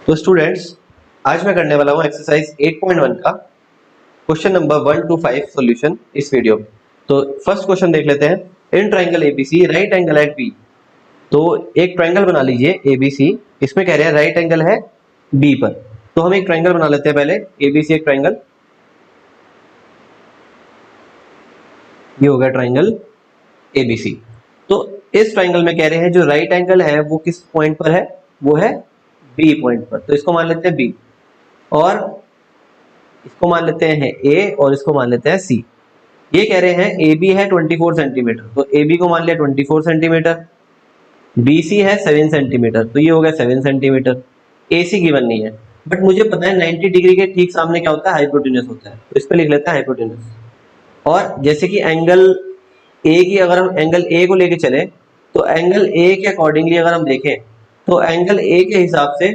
तो स्टूडेंट्स, आज मैं करने वाला हूँ एक्सरसाइज 8.1 का क्वेश्चन नंबर 1 to 5 सॉल्यूशन इस वीडियो में। तो फर्स्ट क्वेश्चन देख लेते हैं। In triangle ABC right angle at B. तो एक ट्राइंगल बना लीजिए एबीसी, इसमें कह रहे हैं राइट एंगल है बी पर। तो हम एक ट्राइंगल बना लेते हैं पहले। एबीसी एक ट्राइंगल, ये हो गया ट्राइंगल एबीसी। तो इस ट्राइंगल में कह रहे हैं जो राइट एंगल है वो किस पॉइंट पर है, वो है बी पॉइंट पर। तो इसको मान लेते हैं बी, और इसको मान लेते हैं ए, और इसको मान लेते हैं सी। ये कह रहे हैं ए बी है 24 सेंटीमीटर, तो ए बी को मान लिया 24 सेंटीमीटर। बी सी है 7 सेंटीमीटर, तो ये हो गया 7 सेंटीमीटर। ए सी गिवन नहीं है, बट मुझे पता है 90 डिग्री के ठीक सामने क्या होता है, हाइपोटेन्यूज होता है। तो इस पे लिख लेते हैं हाइपोटेन्यूज। और जैसे कि एंगल ए की, अगर हम एंगल ए को लेके चले, तो एंगल ए के अकॉर्डिंगली अगर हम देखें तो एंगल ए के हिसाब से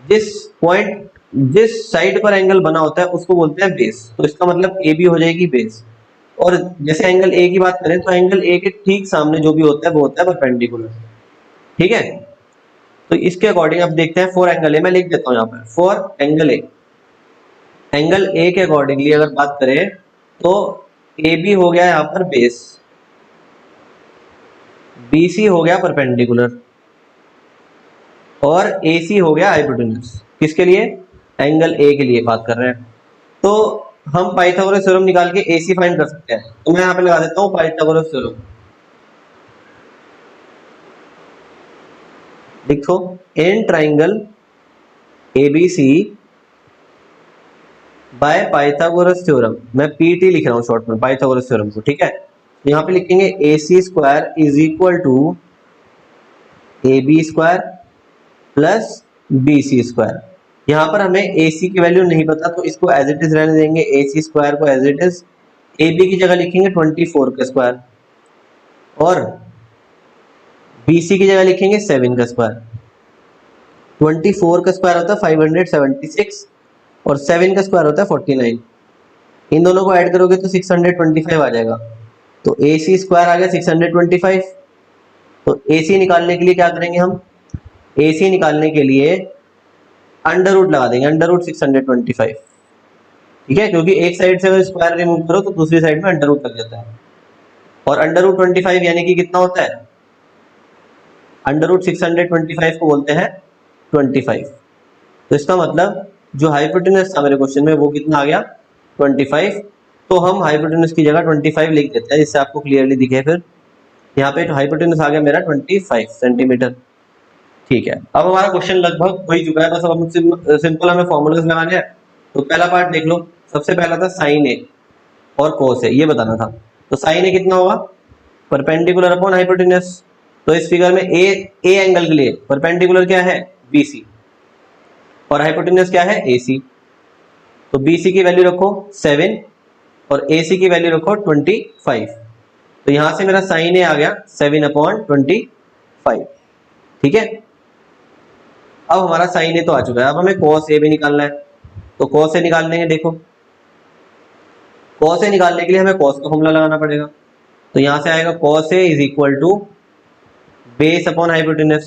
जिस साइड पर एंगल बना होता है उसको बोलते हैं बेस। तो इसका मतलब ए बी हो जाएगी बेस। और जैसे एंगल ए की बात करें तो एंगल ए के ठीक सामने जो भी होता है वो होता है परपेंडिकुलर। ठीक है, तो इसके अकॉर्डिंग अब देखते हैं फॉर एंगल ए। मैं लिख देता हूं यहाँ पर for angle A. Angle A के अकॉर्डिंगली अगर बात करें तो ए बी हो गया यहाँ पर बेस, बी सी हो गया परपेंडिकुलर, और ए सी हो गया हाइपोटेन्यूज। किसके लिए? एंगल ए के लिए बात कर रहे हैं। तो हम पाइथागोरस थ्योरम निकाल के ए सी फाइंड कर सकते हैं। तो मैं यहाँ पे लगा देता हूँ पाइथागोरस थ्योरम। देखो, इन triangle ABC by Pythagoras theorem, मैं पीटी लिख रहा हूँ शॉर्ट में पाइथागोरस थ्योरम को। ठीक है, यहाँ पे लिखेंगे A C square is equal to A B square plus B C square. यहाँ पर हमें ए सी की वैल्यू नहीं पता, तो इसको एज इट इज रहने देंगे। ए सी स्क्वायर को as it is, A B की जगह लिखेंगे 24 का स्क्वायर, और बी सी की जगह लिखेंगे 7 का स्क्वायर। 24 का स्क्वायर होता है 576, और 7 का स्क्वायर होता है 49। इन दोनों को ऐड करोगे तो 625 आ जाएगा। तो ए सी स्क्वायर आ गया 625। तो ए सी निकालने के लिए क्या करेंगे हम? ए सी निकालने के लिए अंडर रूट लगा देंगे, अंडर रूट 625। ठीक है, क्योंकि एक साइड से अगर स्क्वायर रिमूव करो तो दूसरी साइड में अंडर रूट लग जाता है। और अंडर रूट 25 यानी कि कितना होता है? अंडर रूट 625 को बोलते हैं 25। तो इसका मतलब जो हाइपोटेन्यूज था मेरे क्वेश्चन में वो कितना आ गया? 25। तो हम हाइपोटेन्यूज की जगह 25 लिख देते हैं, जिससे आपको क्लियरली दिखे। फिर यहाँ पे हाइपोटेन्यूज आ गया मेरा 25 सेंटीमीटर। ठीक है, अब हमारा क्वेश्चन लगभग हो ही चुका है, बस अब सिंपल हमें फॉर्मूलाज लगाने हैं। तो पहला पार्ट देख लो। सबसे पहला था साइन ए और कोस ए, ये बताना था। तो साइन ए कितना होगा? Perpendicular upon hypotenuse. तो इस फिगर में ए एंगल के लिए परपेंडिकुलर क्या है? BC, और हाइपोटेन्यूज क्या है? AC। तो BC की वैल्यू रखो 7 और AC की वैल्यू रखो 25। तो यहां से मेरा साइन ए आ गया 7/25। ठीक है, अब हमारा साइन ए तो आ चुका है। अब हमें कॉस ए भी निकालना है। तो कॉस ए निकाल लेंगे। देखो, कॉस ए निकालने के लिए हमें कॉस का फॉर्मूला लगाना पड़ेगा। तो यहां से आएगा cos A is equal to base upon hypotenuse,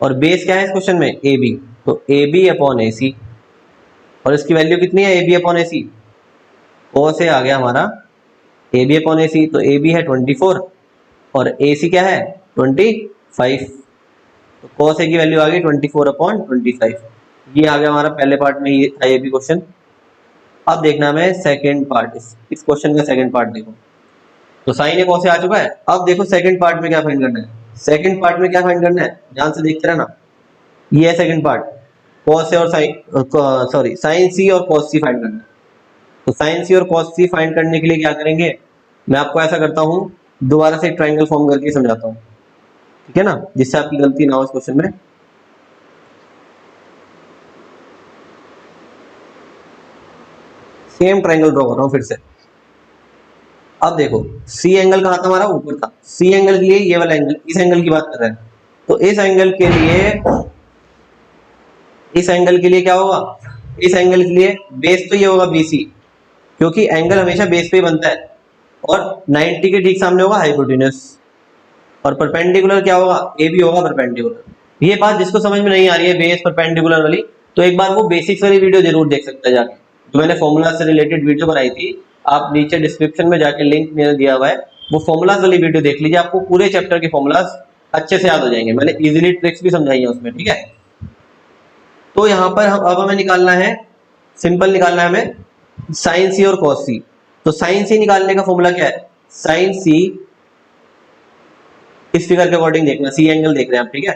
और बेस क्या है इस क्वेश्चन में? A B. तो ए बी अपॉन ए सी, और इसकी वैल्यू कितनी है? A B upon A C. Cos A आ गया हमारा ए बी अपॉन ए सी। तो ए बी है 24 और ए सी क्या है? 25। तो cos a की वैल्यू आ गई 24/25। ये आ गया हमारा पहले पार्ट में, ये था ये भी क्वेश्चन। अब देखना हमें सेकंड पार्ट, इस क्वेश्चन का सेकंड पार्ट देखो। तो साइन ए cos a आ चुका है। अब देखो सेकंड पार्ट में क्या फाइंड करना है। सेकंड पार्ट में क्या फाइंड करना है, ध्यान से देखते रहना। ये है सेकंड पार्ट, cos a और साइन सी और cos c फाइंड करना है। तो साइन सी और cos c फाइंड करने के लिए क्या करेंगे, मैं आपको ऐसा करता हूँ, दोबारा से एक ट्राइंगल फॉर्म करके समझाता हूँ। ठीक है ना, जिससे आपकी गलती ना हो इस क्वेश्चन में। सेम ट्राइंगल ड्रॉ कर रहा हूं फिर से। अब देखो, सी एंगल कहां था हमारा? ऊपर था। सी एंगल के लिए ये वाला एंगल, इस एंगल की बात कर रहे हैं। तो इस एंगल के लिए क्या होगा? इस एंगल के लिए बेस तो ये होगा BC, क्योंकि एंगल हमेशा बेस पे ही बनता है। और 90 के ठीक सामने होगा हाइपोटेन्यूज, और परपेंडिकुलर क्या होगा? AB होगा परपेंडिकुलर। ये बात जिसको समझ में नहीं आ रही है बेस परपेंडिकुलर वाली, तो एक बार वो बेसिक्स वाली वीडियो जरूर देख सकता है जाके, जो मैंने फॉर्मूला से रिलेटेड वीडियो बनाई थी। आप नीचे डिस्क्रिप्शन में जाके लिंक मैंने दिया हुआ है, वो फॉर्मूलाज वाली वीडियो देख लीजिए, आपको पूरे चैप्टर के फॉर्मूलाज अच्छे से याद हो जाएंगे। मैंने इजीली ट्रिक्स भी समझाई है उसमें, ठीक है। तो यहाँ पर अब हमें निकालना है, सिंपल निकालना है हमें साइन सी और कॉस सी। तो साइन सी निकालने का फॉर्मूला क्या है, साइन सी, इस फिगर के अकॉर्डिंग देखना, सी एंगल देख रहे हैं आप, ठीक है।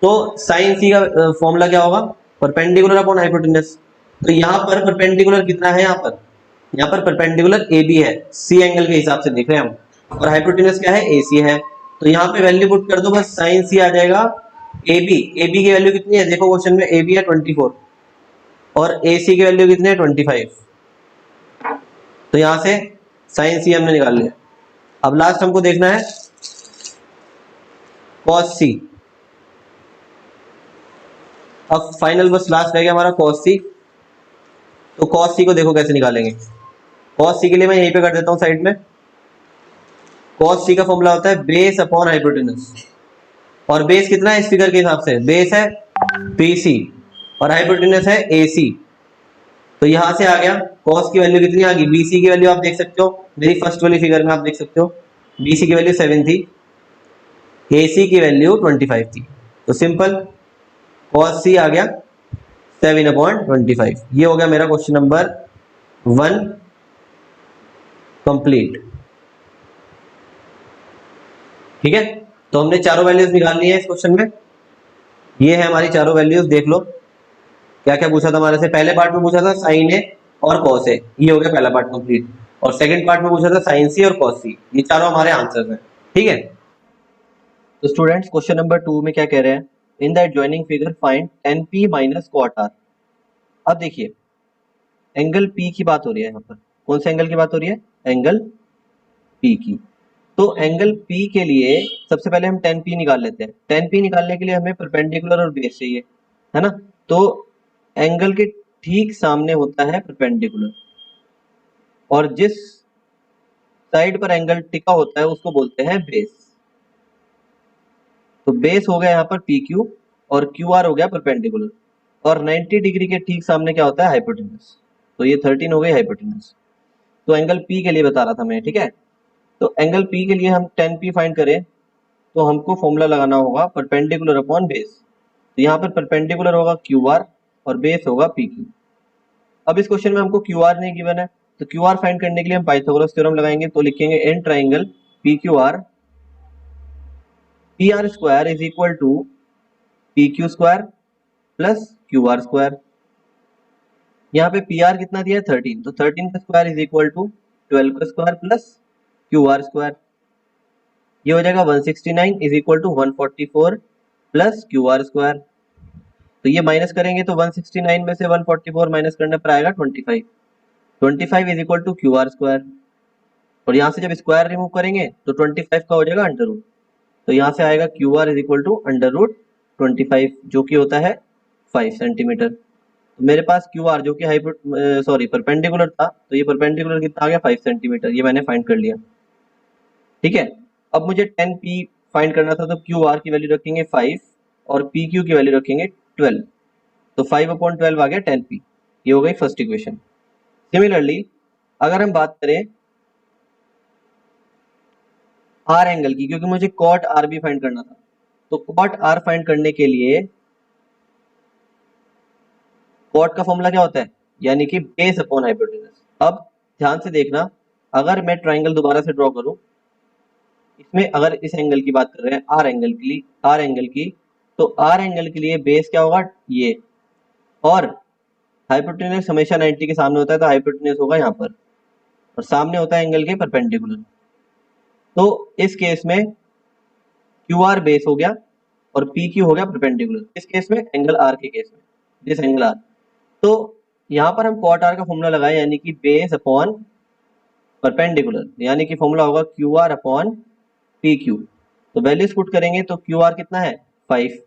तो साइन सी का फॉर्मूला क्या होगा, परपेंडिकुलर अपॉन हाइपोटेनस। तो यहाँ पर परपेंडिकुलर कितना है, यहाँ पर परपेंडिकुलर ए बी है, सी एंगल के हिसाब से देख रहे हैं हम, और हाइपोटेनस क्या है, ए सी है। तो यहाँ पे वैल्यू पुट कर दो, बस साइन सी आ जाएगा ए बी की वैल्यू कितनी है, देखो क्वेश्चन में ए बी है 24 और ए सी की वैल्यू कितनी है 25। तो यहाँ से साइन सी हमने निकाल लिया। अब लास्ट हमको देखना है कॉस सी। अब फाइनल बस लास्ट रह गया हमारा कॉस सी। तो कॉस सी को देखो कैसे निकालेंगे। कॉस सी के लिए मैं यहीं पे कर देता हूँ साइड में। कॉस सी का फॉर्मूला होता है बेस अपॉन हाइपोटेनस, और बेस कितना है इस फिगर के हिसाब से, बेस है BC और हाइपोटेनस है AC। तो यहां से आ गया कॉस की वैल्यू कितनी आ गई, BC की वैल्यू आप देख सकते हो, मेरी फर्स्ट वाली फिगर में आप देख सकते हो BC की वैल्यू 7 थी, AC की वैल्यू 25 थी। तो सिंपल कॉस सी आ गया 7/25। ये हो गया मेरा क्वेश्चन नंबर 1 कंप्लीट, ठीक है। तो हमने चारों वैल्यूज निकालनी है इस क्वेश्चन में। ये है हमारी चारों वैल्यूज, देख लो क्या क्या पूछा था हमारे से। पहले पार्ट में पूछा था साइन ए और कॉस ए, ये हो गया पहला पार्ट कंप्लीट। और सेकंड पार्ट में पूछा था साइन सी और कॉस सी, ये चारों हमारे आंसर्स हैं, ठीक है। तो स्टूडेंट्स क्वेश्चन नंबर 2 में क्या कह रहे हैं, in the adjoining figure find tan p minus cot r। अब देखिए एंगल P की बात हो रही है, यहाँ पर कौन से एंगल की बात हो रही है, एंगल P की। तो एंगल P के लिए सबसे पहले हम tan P निकाल लेते हैं। tan P निकालने के लिए हमें परपेंडिकुलर और बेस चाहिए, है ना। तो एंगल के ठीक सामने होता है परपेंडिकुलर, और जिस साइड पर एंगल टिका होता है उसको बोलते हैं बेस। तो बेस हो गया यहाँ पर PQ और QR हो गया परपेंडिकुलर, और 90 डिग्री के ठीक सामने क्या होता है, हाइपोटेनस। तो ये 13 हो गई हाइपोटेनस। तो एंगल P के लिए बता रहा था मैं, ठीक है। तो एंगल P के लिए हम tan P फाइंड करें तो हमको फॉर्मूला लगाना होगा परपेंडिकुलर अपॉन बेस। तो यहाँ पर परपेंडिकुलर होगा QR और बेस होगा PQ। अब इस क्वेश्चन में हमको QR नहीं गिवन है, तो QR फाइंड करने के लिए हम पाइथागोरस थ्योरम लगाएंगे। तो लिखेंगे in triangle PQR PR square is equal to PQ square plus QR square. यहाँ पे PR कितना दिया है 13, तो 13 का स्क्वायर इज इक्वल टू 12 का स्क्वायर प्लस QR स्क्वायर। ये हो जाएगा 169 is equal to 144 plus QR square. तो ये माइनस करेंगे तो 169 में से 144 माइनस करने पर आएगा 25। 25 is equal to QR square, और यहाँ से जब स्क्वायर रिमूव करेंगे तो 25 का हो जाएगा अंडर रूट। तो यहाँ से आएगा QR is equal to under root 25, जो कि होता है 5 सेंटीमीटर। तो मेरे पास QR जो कि परपेंडिकुलर था, तो ये परपेंडिकुलर कितना आ गया 5 सेंटीमीटर, ये मैंने फाइंड कर लिया, ठीक है। अब मुझे tan P फाइंड करना था, तो QR की वैल्यू रखेंगे 5 और PQ की वैल्यू रखेंगे 12। तो 5/12 आ गया tan P। ये हो गई फर्स्ट इक्वेशन। सिमिलरली अगर हम बात करें R एंगल की, क्योंकि मुझे cot R भी फाइंड करना था, तो cot R फाइंड करने के लिए cot का फॉर्मूला क्या होता है, यानी कि बेस अपॉन हाइपोटेनस। अब ध्यान से देखना, अगर मैं ट्राइंगल दोबारा से ड्रॉ करूं, इसमें अगर इस एंगल की बात कर रहे हैं R एंगल की, तो R एंगल के लिए बेस क्या होगा, ये, और हाइपोटेनस हमेशा 90 के सामने होता है, तो हाइपोटेनस होगा यहाँ पर, और सामने होता है एंगल के परपेंडिकुलर। तो इस केस में QR बेस हो गया और PQ हो गया परपेंडिकुलर। इस केस में एंगल R के केस में, दिस एंगल R। तो यहाँ पर हम cot R का फॉर्मूला लगाए, यानी कि बेस अपॉन परपेंडिकुलर, यानी कि फॉर्मूला होगा QR अपॉन PQ। तो वैल्यूज पुट करेंगे तो QR कितना है 5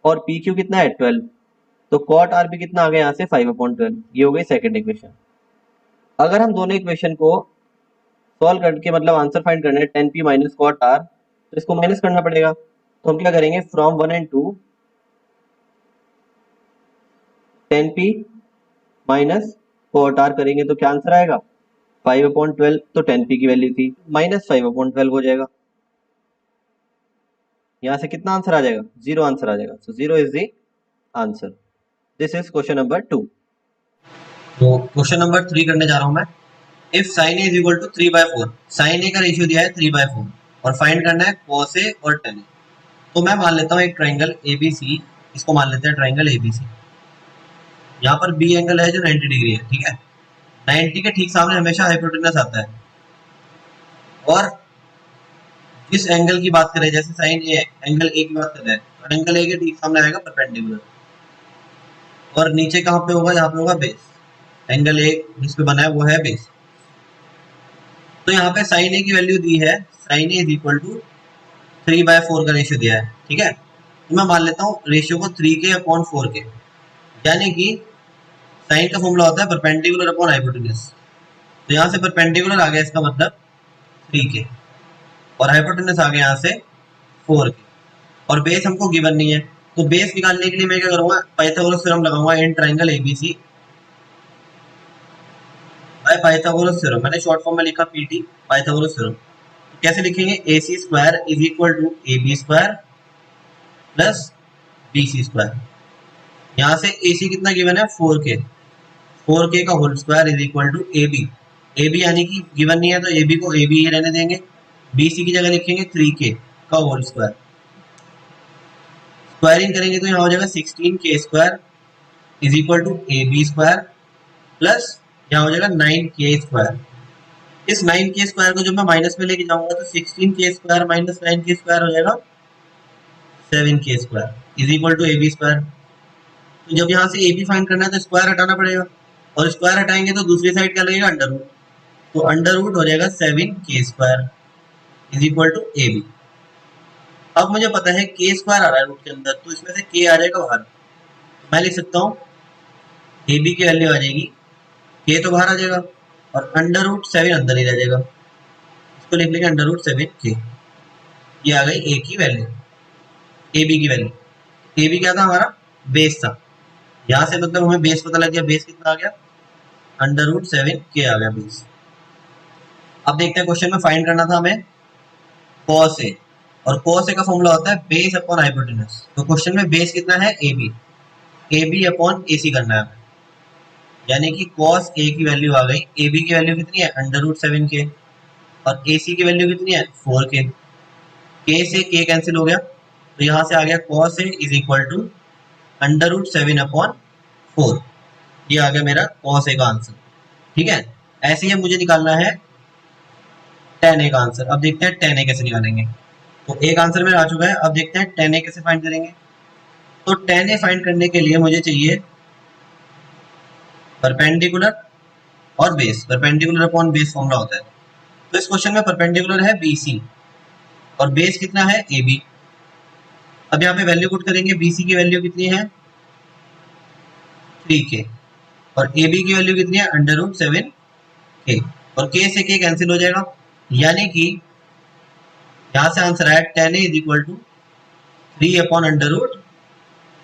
और PQ कितना है 12। तो cot R भी कितना आ गया यहाँ से 5/12। ये हो गई सेकंड इक्वेशन। अगर हम दोनों इक्वेशन को सॉल्व करके मतलब आंसर फाइंड करना है tan P minus cot R, तो इसको माइनस करना पड़ेगा। तो हम क्या करेंगे, फ्रॉम 1 and 2 10p माइनस को हटार करेंगे तो क्या आंसर आएगा 5/12। तो 10p की वैल्यू थी माइनस 5/12 हो जाएगा। यहाँ से कितना आंसर आ जाएगा, 0 आंसर आ जाएगा। सो 0 is the answer. This is question number 2। तो क्वेश्चन नंबर 3 करने जा रहा हूं मैं। If sine A is equal to 3/4, sine A का रेशियो दिया है 3/4 और फाइंड करना है cos ए और tan ए। तो मैं मान लेता हूँ एक ट्राइंगल ABC, इसको मान लेते हैं ट्राइंगल ABC। यहाँ पर बी एंगल है जो 90 डिग्री है, ठीक है। 90 के ठीक सामने हमेशा हाइपोटेनस आता है, और जिस एंगल की बात करें, जैसे साइन ए एंगल ए की बात कर रहे हैं, तो एंगल ए के ठीक सामने आएगा परपेंडिकुलर, और नीचे कहाँ पे होगा, यहाँ पे होगा बेस। एंगल ए जिस पे बना है वो है बेस। तो यहाँ पे साइन ए की वैल्यू दी है, sine A is equal to 3/4 का रेशियो दिया है, ठीक है। तो मैं मान लेता हूँ रेशियो को 3k/4k, यानी कि साइन का फॉर्मूला होता है परपेंडिकुलर अपॉन हाइपोटेनस। तो यहाँ से परपेंडिकुलर आ गया, इसका मतलब 3k, और हाइपोटेनस आ गया यहाँ से 4k, और बेस हमको गिवन नहीं है। तो बेस निकालने के लिए मैं क्या करूंगा, पाइथागोरस थ्योरम लगाऊंगा in triangle ABC by Pythagoras theorem. मैंने शॉर्ट फॉर्म में लिखा पीटी, पाइथागोरस थ्योरम। तो कैसे लिखेंगे, AC square is equal to AB square plus BC square. यहाँ से AC कितना गिवन है 4k, 4k का whole square is equal to AB। AB यानी कि गिवन नहीं है तो AB को AB ही रहने देंगे। BC की जगह लिखेंगे 3k का होल स्क्वायर। स्क्वायरिंग करेंगे तो यहाँ हो जाएगा 16k square is equal to AB square plus यहाँ हो जाएगा 9k स्क्वायर। इस 9k स्क्वायर को जब मैं माइनस में लेके जाऊंगा तो 16k square minus 9k square हो जाएगा 7k square is equal to AB square. तो जब यहाँ से AB फाइंड करना है तो स्क्वायर हटाना पड़ेगा, और स्क्वायर हटाएंगे तो दूसरी साइड क्या लगेगा, अंडर रूट। तो अंडर रूट हो जाएगा 7k square is equal to AB। अब मुझे पता है k स्क्वायर आ रहा है रूट के अंदर, तो इसमें से k आ जाएगा बाहर। तो मैं लिख सकता हूँ AB की वैल्यू आ जाएगी, k तो बाहर आ जाएगा और अंडर रूट 7 अंदर ही रह जाएगा। इसको लिख लेंगे अंडर रूट 7k। ये आ गई a की वैल्यू, AB की वैल्यू। AB क्या था हमारा, बेस था। यहाँ से मतलब हमें बेस पता लग गया, बेस कितना आ गया, अंडर रूट 7k आ गया बेस। अब देखते हैं क्वेश्चन में फाइंड करना था हमें cos a, और cos a का फॉर्मूला होता है बेस अपॉन हाइपोटेनस। तो क्वेश्चन में बेस कितना है AB, AB अपॉन AC करना है, यानी कि cos a की वैल्यू आ गई, AB की वैल्यू कितनी है अंडर रूट 7k, और AC की वैल्यू कितनी है 4k। k से k कैंसिल हो गया, तो यहाँ से आ गया cos a is equal to under root 7/4। ये आ गया मेरा cos a का आंसर, ठीक है। ऐसे ही मुझे निकालना है tan a का आंसर। अब देखते हैं tan a कैसे निकालेंगे। तो एक आंसर मेरा आ चुका है, अब देखते हैं tan a कैसे फाइंड करेंगे। तो tan a फाइंड करने के लिए मुझे चाहिए परपेंडिकुलर और base, perpendicular upon base formula होता है। तो इस क्वेश्चन में परपेंडिकुलर है BC और बेस कितना है AB। अब यहाँ पे वैल्यू पुट करेंगे, BC की वैल्यू कितनी है 3k, और AB की वैल्यू कितनी है अंडर रूट 7k, और k से k कैंसिल हो जाएगा, यानी कि यहाँ से आंसर आया tan a is equal to 3 upon under root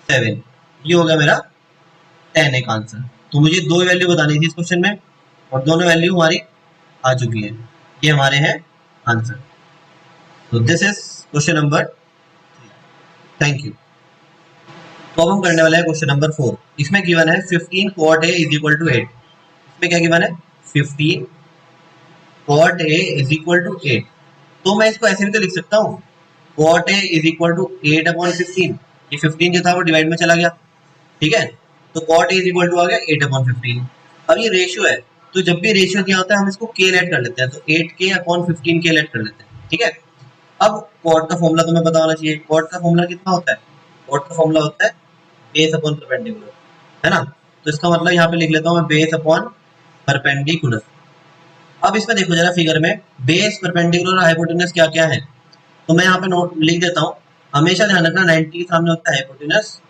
7। ये हो गया मेरा tan a का आंसर। तो मुझे दो वैल्यू बतानी थी इस क्वेश्चन में, और दोनों वैल्यू हमारी आ चुकी है। ये हमारे हैं आंसर। तो this is question number 3। Thank you. तो अब हम करने वाले हैं क्वेश्चन नंबर 4। इसमें गिवन है 15 cot a is equal to 8। इसमें क्या गिवन है 15 cot a is equal to 8। तो मैं इसको ऐसे भी तो लिख सकता हूँ cot a is equal to 8/15। ये 15 जो था वो डिवाइड में चला गया, ठीक है। तो cot a is equal to आ गया 8/15। अब ये रेशियो है, तो जब भी रेशियो दिया होता है हम इसको k लेट कर लेते हैं, तो 8k/15k लेट कर लेते हैं, ठीक है। अब cot का फॉर्मूला तुम्हें पता होना चाहिए। cot का फॉर्मूला कितना होता है, cot का फॉर्मूला होता है बेस अपॉन परपेंडिकुलर, है ना। तो इसका मतलब यहाँ पे लिख लेता हूँ मैं बेस अपॉन परपेंडिकुलर। अब इसमें देखो जरा फिगर में बेस, परपेंडिकुलर और हाइपोटेनस क्या क्या है। तो मैं यहाँ पे नोट लिख देता हूँ। हमेशा ध्यान रखना 90 के सामने होता है हाइपोटेनस,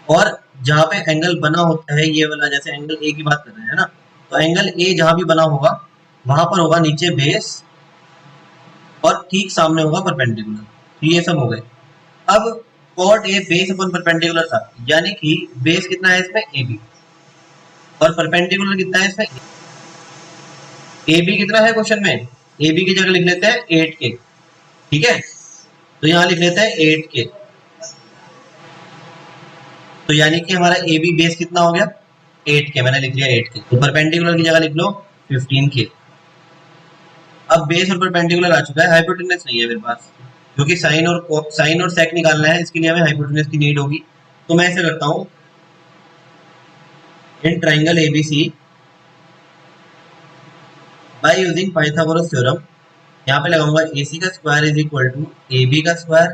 और जहाँ पे एंगल बना होता है ये वाला, जैसे एंगल ए की बात कर रहे हैं ना, तो एंगल ए जहाँ भी बना होगा वहां पर होगा नीचे बेस, और ठीक सामने होगा परपेंडिकुलर। तो ये सब हो गए। अब cot A base upon perpendicular था, यानी कि बेस कितना है इसमें ए बी और परपेंडिकुलर कितना है इसमें ए बी कितना है क्वेश्चन में, ए बी की जगह लिख लेते हैं 8 के, ठीक है। तो यहाँ लिख लेते हैं 8 के, तो यानी कि हमारा ए बी बेस कितना हो गया 8 के, मैंने लिख लिया 8 के। तो परपेंडिकुलर की जगह लिख लो 15 के। अब बेस और परपेंडिकुलर आ चुका है, हाइपोटेनस नहीं है मेरे पास, क्योंकि साइन और सेक निकालना है, इसके लिए हमें हाइपोटेनस की नीड होगी। तो मैं ऐसे करता हूं, in triangle ABC by using Pythagoras theorem, यहाँ पे लगाऊंगा AC का square is equal to AB का स्क्वायर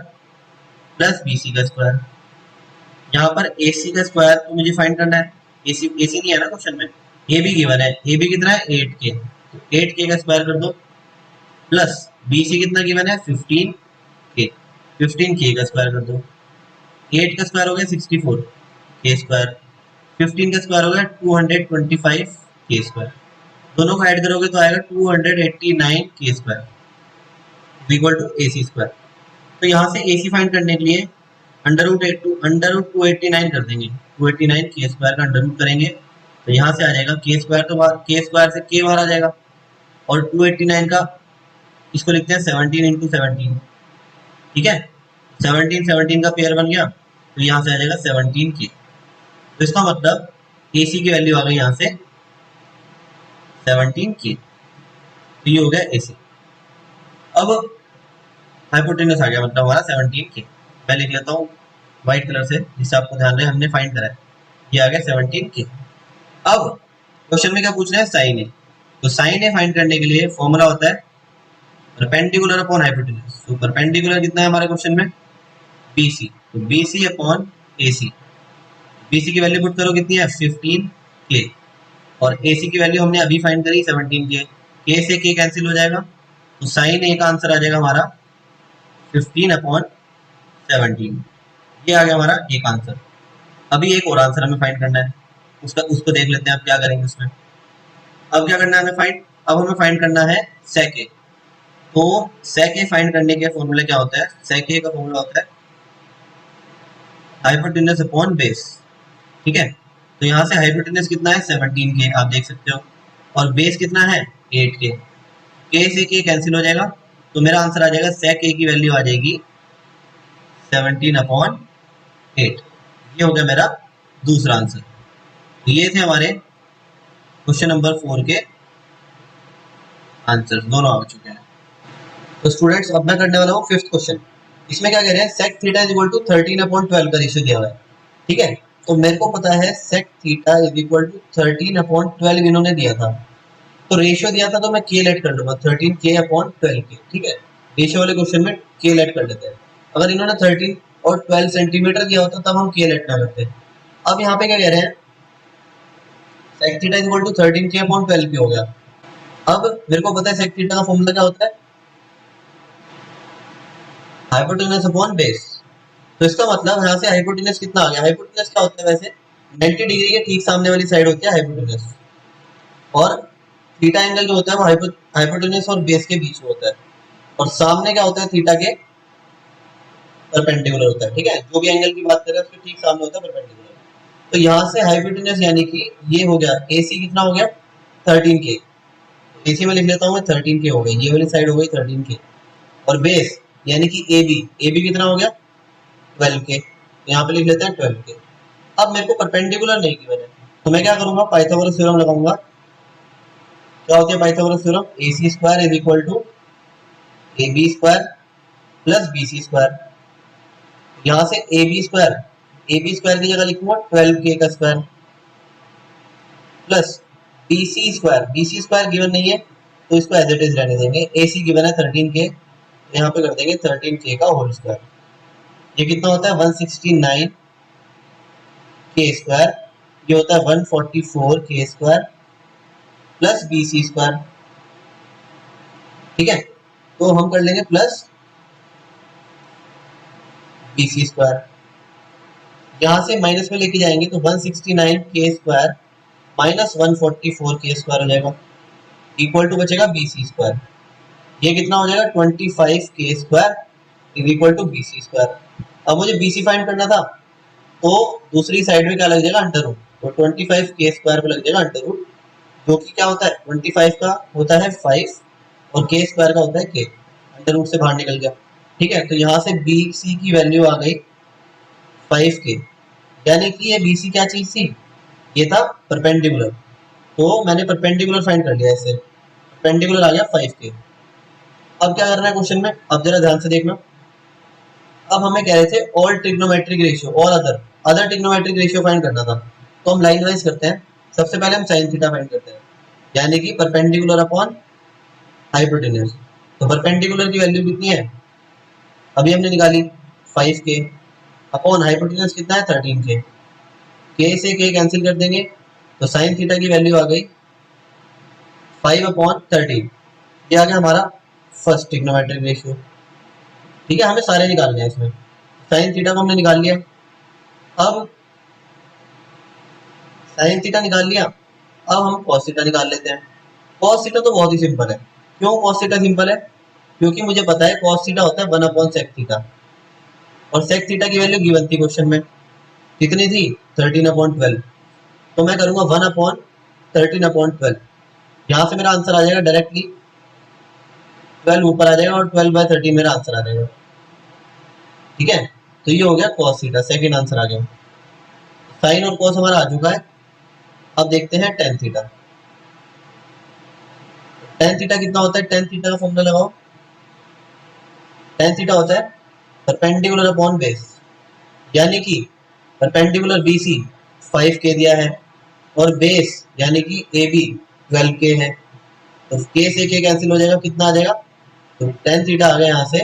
प्लस BC का स्क्वायर। यहाँ पर AC का स्क्वायर तो मुझे फाइंड करना है, AC नहीं है ना क्वेश्चन में, AB गिवन है, AB कितना है 8 के, तो 8 के का स्क्वायर कर दो प्लस BC कितना गिवन है 15 के, 15 के का स्क्वायर कर दो, 8 का स्क्वायर हो गया 64 के स्क्वायर, 15 का स्क्वायर हो गया 225 के स्क्वायर, दोनों को ऐड करोगे तो आएगा 289 के square equal to AC square. तो यहाँ से AC फाइंड करने के लिए अंडर रूट 289 कर देंगे, 289 के स्क्वायर का अंडर रूट करेंगे, तो यहाँ से आ जाएगा के स्क्वायर, तो के स्क्वायर से के बाहर आ जाएगा, और 289 का इसको लिखते हैं 17 इंटू 17, ठीक है, 17 का पेयर बन गया, तो यहाँ से आ जाएगा 17 के। तो इसका मतलब AC की वैल्यू आ गई यहाँ से 17 के, तो ये हो गया AC। अब हाइपोटेनस आ गया, मतलब हमारा 17 के, मैं लिख लेता हूँ व्हाइट कलर से जिससे आपको ध्यान रहे हमने फाइंड करा है, ये आ गया 17 के। अब क्वेश्चन में क्या पूछ रहे हैं, साइन ए, तो साइन ए फाइंड करने के लिए फॉर्मूला होता है परपेंडिकुलर अपॉन हाइपोटेनस। तो परपेंडिकुलर कितना है हमारे क्वेश्चन में BC, तो BC अपॉन AC, BC की वैल्यू पुट करो कितनी है 15 के, और AC की वैल्यू हमने अभी फाइंड करी 17 के से के कैंसिल हो जाएगा, तो साइन ए का आंसर आ जाएगा हमारा 15 अपॉन 17, ये आ गया हमारा एक आंसर। अभी एक और आंसर हमें फाइंड करना है, उसको देख लेते हैं अब क्या करेंगे उसमें। अब क्या करना है हमें फाइंड, अब हमें फाइंड करना है सेक ए। तो सेक ए फाइंड करने के फॉर्मूला क्या होता है, सेक ए का फॉर्मूला होता है हाइपोटेनस अपॉन बेस, ठीक है। तो यहाँ से हाइपोटेनस कितना है 17 के, आप देख सकते हो, और बेस कितना है 8 के से के कैंसिल हो जाएगा, तो मेरा आंसर आ जाएगा सेक ए की वैल्यू आ जाएगी 17 अपॉन 8, ये हो गया मेरा दूसरा आंसर। तो ये थे हमारे क्वेश्चन नंबर 4 के आंसर, दोनों आ चुके हैं। तो स्टूडेंट्स अब मैं करने वाला हूँ फिफ्थ क्वेश्चन। इसमें क्या कह रहे हैं, sec theta is equal to 13 upon 12 का रेशियो दिया हुआ है, ठीक है। तो मेरे को पता है sec theta is equal to 13 upon 12 इन्होंने दिया था, तो रेशियो दिया था तो मैं के लेट कर लूंगा 13 के अपॉन 12 के, ठीक है। रेशियो वाले क्वेश्चन में के लेट कर लेते हैं, अगर इन्होंने 13 और 12 सेंटीमीटर दिया होता तब हम के लेट ना करते। अब यहाँ पे क्या कह रहे हैं, sec theta is equal to 13 के अपॉन 12 के हो गया। अब मेरे को पता है सेक थीटा का फॉर्मूला क्या होता है, हाइपोटेनस अपॉन बेस। तो इसका मतलब यहाँ से हाइपोटेनस कितना आ गया, हाइपोटेनस क्या होता है वैसे 90 डिग्री के ठीक सामने वाली साइड होती है हाइपोटेनस, और थीटा एंगल जो होता है वो हाइपोटेनस और बेस के बीच में होता है, और सामने क्या होता है थीटा के परपेंडिकुलर होता है, ठीक है। जो भी एंगल की बात करें उसके ठीक सामने होता है परपेंडिकुलर। तो यहाँ से हाइपोटेनस यानी कि ये हो गया AC कितना हो गया 13 के, AC में लिख लेता हूँ मैं 13 के हो गई, ये वाली साइड हो गई 13 के, और बेस यानी कि AB कितना हो गया 12 के, तो यहाँ पे लिख लेते हैं 12 के। अब मेरे को परपेंडिकुलर नहीं की वजह, तो मैं क्या करूंगा पाइथागोरस थ्योरम लगाऊंगा। क्या होती है Pythagoras theorem, AC square is equal to AB square plus BC square. यहाँ से AB स्क्वायर की जगह लिखूंगा 12K का square plus BC square given नहीं है तो इसको एज इट इज रहने देंगे, AC गिवन है 13K, यहाँ पे कर देंगे 13K का होल स्क्वायर। ये कितना होता है 169 के स्क्वायर, ये होता है 144 के स्क्वायर प्लस BC स्क्वायर, ठीक है। तो हम कर लेंगे प्लस BC स्क्वायर, यहाँ से माइनस में लेके जाएंगे तो 169 के स्क्वायर माइनस 144 के स्क्वायर हो जाएगा, इक्वल टू बचेगा BC स्क्वायर। ये कितना हो जाएगा 25 के square is equal to BC square. अब मुझे BC फाइंड करना था, तो दूसरी साइड में क्या लग जाएगा, अंडर रूट, तो 25k² पे लग जाएगा अंडर रूट, जो कि क्या होता है 25 का होता है 5 और k² का होता है k, अंडर रूट से बाहर निकल गया। ठीक है, तो यहाँ से BC की वैल्यू आ गई 5k, यानी कि ये BC क्या चीज थी, ये था परपेंडिकुलर, तो मैंने परपेंडिकुलर फाइंड कर लिया इससे, परपेंडिकुलर आ गया 5k। अब क्या करना है क्वेश्चन में, अब जरा ध्यान से देखना। अब हमें कह रहे थे ऑल ट्रिग्नोमेट्रिक रेशियो और अदर ट्रिग्नोमेट्रिक रेशियो फाइंड करना था, तो हम लाइन वाइज करते हैं। सबसे पहले हम साइन थीटा फाइंड करते हैं, यानी कि परपेंडिकुलर अपॉन हाइपोटेन्यूज। तो परपेंडिकुलर की वैल्यू कितनी है, अभी हमने निकाली 5k, अपॉन हाइपोटेन्यूज कितना है 13k, k से k कैंसिल कर देंगे, तो साइन थीटा की वैल्यू आ गई 5/13, ये आ गया हमारा फर्स्ट ट्रिग्नोमेट्रिक रेशियो। ठीक है, हमें सारे निकालने हैं इसमें, साइन थीटा को हमने निकाल लिया। अब साइन थीटा निकाल लिया, अब हम कॉस थीटा निकाल लेते हैं। कॉस थीटा तो बहुत ही सिंपल है। क्यों कॉस थीटा सिंपल है, क्योंकि मुझे पता है कॉस थीटा होता है 1/sec थीटा, और sec थीटा की वैल्यू गिवन थी क्वेश्चन में, कितनी थी 13/12, तो मैं करूंगा 1/13/12, यहाँ से मेरा आंसर आ जाएगा डायरेक्टली 12 ऊपर आ जाएगा और 12/13 मेरा आंसर आ जाएगा। ठीक है, तो ये हो गया कॉस थीटा, सेकंड आंसर आ गया। साइन और कॉस हमारा आ चुका है। अब देखते हैं टेन थीटा। टेन थीटा कितना होता है, टेन थीटा का फॉर्मूला लगाओ। टेन थीटा होता है परपेंडिकुलर अपॉन बेस, यानी कि परपेंडिकुलर BC 5k दिया है और बेस यानी कि AB 12k है, तो k से k कैंसिल हो जाएगा, कितना आ जाएगा, तो टेन थीटा आ गया यहाँ से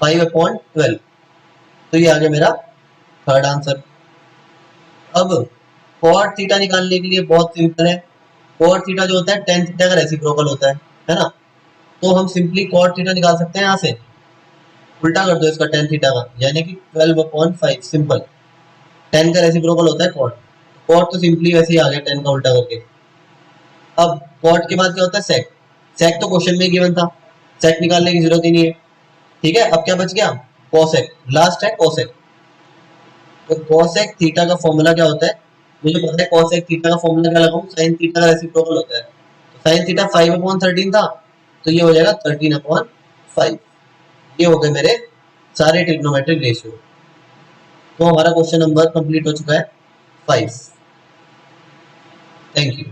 5/12, तो ये आ गया मेरा थर्ड आंसर। अब कॉट थीटा निकालने के लिए बहुत सिंपल है, कॉट थीटा जो होता है टेन थीटा का रेसिप्रोकल होता है ना, तो हम सिंपली कॉट थीटा निकाल सकते हैं। यहाँ से उल्टा कर दो इसका टेन थीटा का, यानी कि 12/5, सिंपल, टेन का रेसिप्रोकल होता है कॉट, कॉट तो सिंपली वैसे ही आ गया 10 का उल्टा करके। अब कॉट के बाद क्या होता है सेक, सेक तो क्वेश्चन में गिवन था, सेक निकालने की जरूरत ही नहीं है। ठीक है, अब क्या बच गया, कोसेक, लास्ट है कोसेक। तो कोसेक थीटा का फॉर्मूला क्या होता है, मुझे पता है कोसेक थीटा का फॉर्मूला क्या लगाऊं, साइन थीटा का रेसिप्रोकल होता है, तो साइन थीटा 5/13 था, तो ये हो जाएगा 13/5। ये हो गए मेरे सारे ट्रिग्नोमेट्रिक रेशियो। तो हमारा क्वेश्चन नंबर कंप्लीट हो चुका है 5। Thank you.